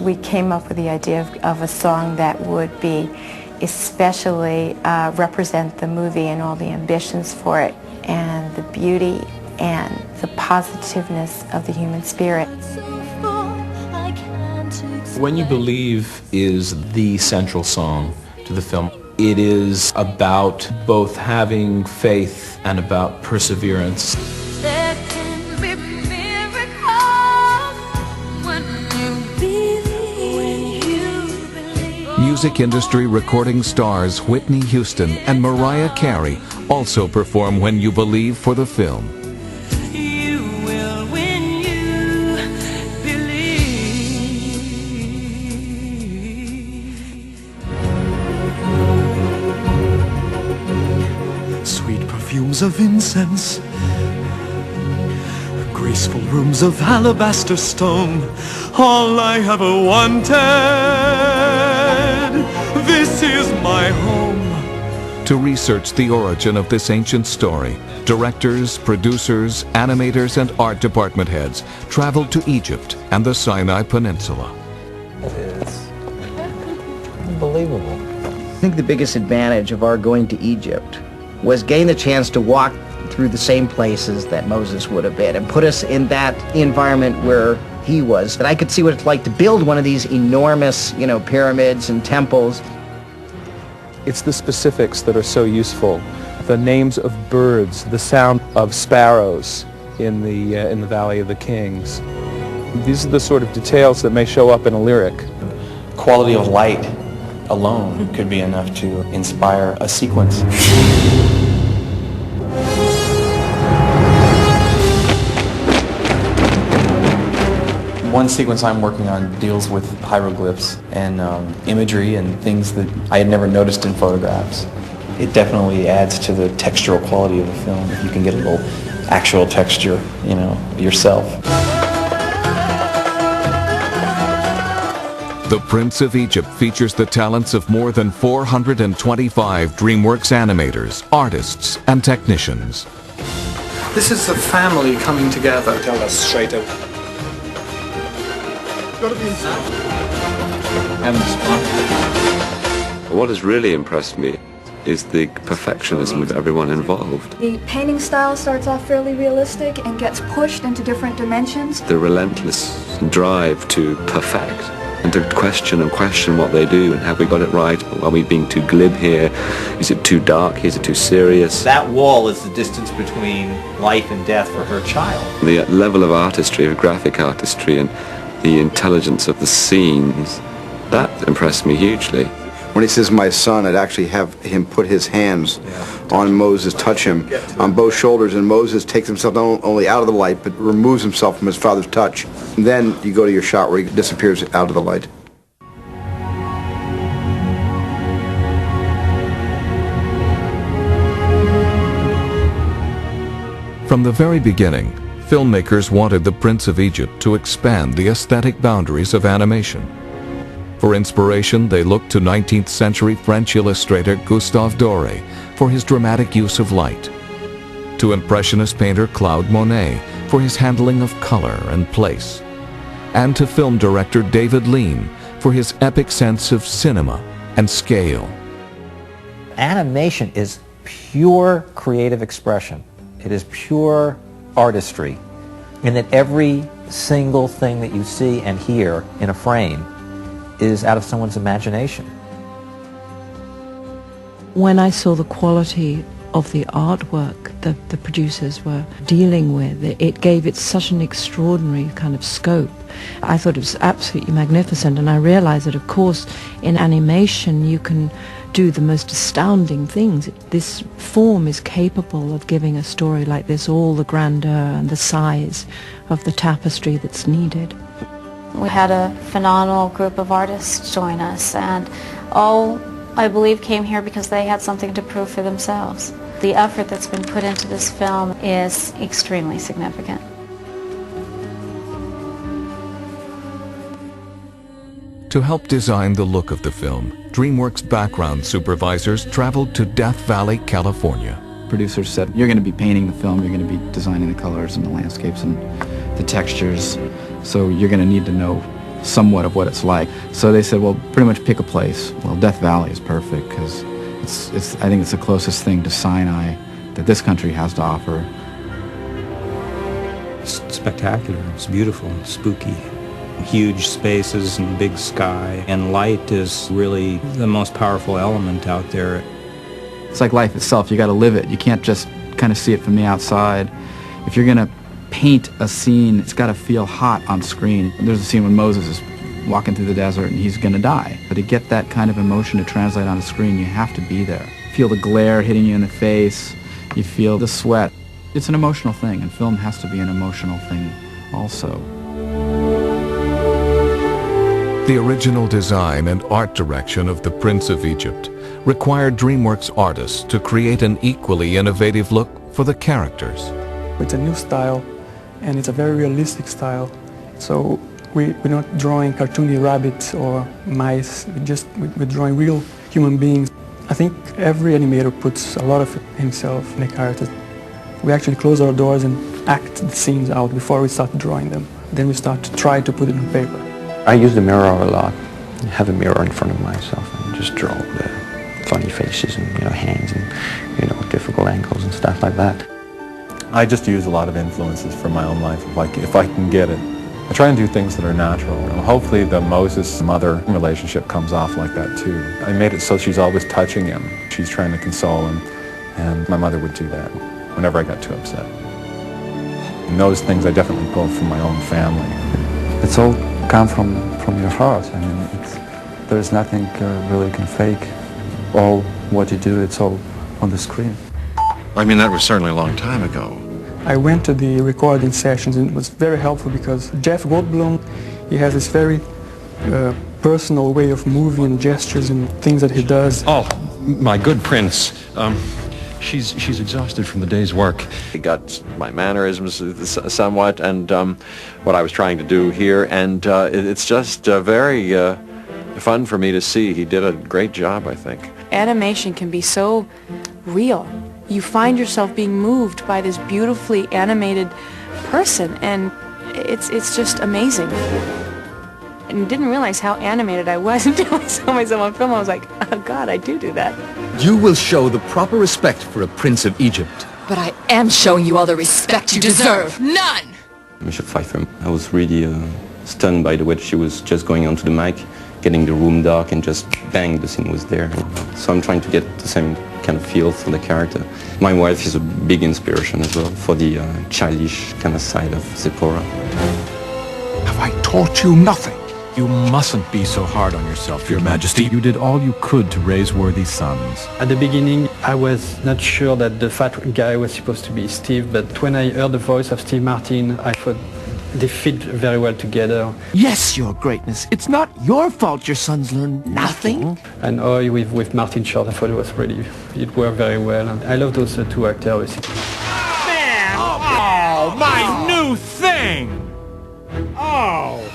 we came up with the idea of a song that would be especially represent the movie and all the ambitions for it and the beauty and the positiveness of the human spirit. When You Believe is the central song to the film. It is about both having faith and about perseverance. There can be miracles when you believe. Music industry recording stars Whitney Houston and Mariah Carey also perform When You Believe for the film. You will when you believe. Sweet perfumes of incense, graceful rooms of alabaster stone, all I ever wanted, this is my home. To research the origin of this ancient story, directors, producers, animators, and art department heads traveled to Egypt and the Sinai Peninsula. It is unbelievable. I think the biggest advantage of our going to Egypt was getting the chance to walk through the same places that Moses would have been and put us in that environment where he was. That I could see what it's like to build one of these enormous, pyramids and temples. It's the specifics that are so useful. The names of birds, the sound of sparrows in the Valley of the Kings. These are the sort of details that may show up in a lyric. Quality of light alone could be enough to inspire a sequence. One sequence I'm working on deals with hieroglyphs and imagery and things that I had never noticed in photographs. It definitely adds to the textural quality of the film if you can get a little actual texture, yourself. The Prince of Egypt features the talents of more than 425 DreamWorks animators, artists, and technicians. This is the family coming together. Tell us straight out. What has really impressed me is the perfectionism of everyone involved. The painting style starts off fairly realistic and gets pushed into different dimensions. The relentless drive to perfect and to question what they do and have we got it right? Are we being too glib here? Is it too dark? Is it too serious? That wall is the distance between life and death for her child. The level of artistry, of graphic artistry, and the intelligence of the scenes, that impressed me hugely. When he says my son, I'd actually have him put his hands on Moses, touch him on both shoulders, and Moses takes himself not only out of the light, but removes himself from his father's touch. And then you go to your shot where he disappears out of the light. From the very beginning, filmmakers wanted the Prince of Egypt to expand the aesthetic boundaries of animation. For inspiration, they looked to 19th century French illustrator Gustave Doré for his dramatic use of light, to Impressionist painter Claude Monet for his handling of color and place, and to film director David Lean for his epic sense of cinema and scale. Animation is pure creative expression. It is pure artistry, in that every single thing that you see and hear in a frame is out of someone's imagination. When I saw the quality of the artwork that the producers were dealing with, it gave it such an extraordinary kind of scope. I thought it was absolutely magnificent, and I realized that, of course, in animation you can do the most astounding things. This form is capable of giving a story like this all the grandeur and the size of the tapestry that's needed. We had a phenomenal group of artists join us, and all, I believe, came here because they had something to prove for themselves. The effort that's been put into this film is extremely significant. To help design the look of the film, DreamWorks background supervisors traveled to Death Valley, California. Producers said, you're going to be painting the film, you're going to be designing the colors and the landscapes and the textures, so you're going to need to know somewhat of what it's like. So they said, well, pretty much pick a place. Well, Death Valley is perfect because I think it's the closest thing to Sinai that this country has to offer. It's spectacular. It's beautiful, spooky. Huge spaces and big sky, and light is really the most powerful element out there. It's like life itself. You got to live it. You can't just kind of see it from the outside. If you're going to paint a scene, it's got to feel hot on screen. There's a scene when Moses is walking through the desert and he's going to die. But to get that kind of emotion to translate on a screen, you have to be there. Feel the glare hitting you in the face. You feel the sweat. It's an emotional thing, and film has to be an emotional thing also. The original design and art direction of The Prince of Egypt required DreamWorks artists to create an equally innovative look for the characters. It's a new style, and it's a very realistic style. So we're not drawing cartoony rabbits or mice, we're drawing real human beings. I think every animator puts a lot of himself in the characters. We actually close our doors and act the scenes out before we start drawing them. Then we start to try to put it on paper. I use the mirror a lot. I have a mirror in front of myself and just draw the funny faces and hands and difficult angles and stuff like that. I just use a lot of influences from my own life if I can get it. I try and do things that are natural. Hopefully the Moses-mother relationship comes off like that too. I made it so she's always touching him. She's trying to console him, and my mother would do that whenever I got too upset. And those things I definitely pulled from my own family. It's all come from your heart. I mean, there's nothing really can fake. All what you do, it's all on the screen. I mean, that was certainly a long time ago. I went to the recording sessions, and it was very helpful because Jeff Goldblum, he has this very personal way of moving and gestures and things that he does. Oh, my good prince. She's exhausted from the day's work. He got my mannerisms somewhat, and what I was trying to do here, and it's just very fun for me to see. He did a great job, I think. Animation can be so real. You find yourself being moved by this beautifully animated person, and it's just amazing. And didn't realize how animated I was until I saw myself on film. I was like, oh God, I do that. You will show the proper respect for a prince of Egypt. But I am showing you all the respect you deserve. None! Michelle Pfeiffer, I was really stunned by the way she was just going onto the mic, getting the room dark, and just bang, the scene was there. So I'm trying to get the same kind of feel for the character. My wife is a big inspiration as well for the childish kind of side of Zipporah. Have I taught you nothing? You mustn't be so hard on yourself, Your Majesty. You did all you could to raise worthy sons. At the beginning, I was not sure that the fat guy was supposed to be Steve, but when I heard the voice of Steve Martin, I thought they fit very well together. Yes, Your Greatness. It's not your fault your sons learn nothing. And Oi with Martin Short, I thought it worked very well. And I love those two actors. Man! Oh, my new thing! Oh!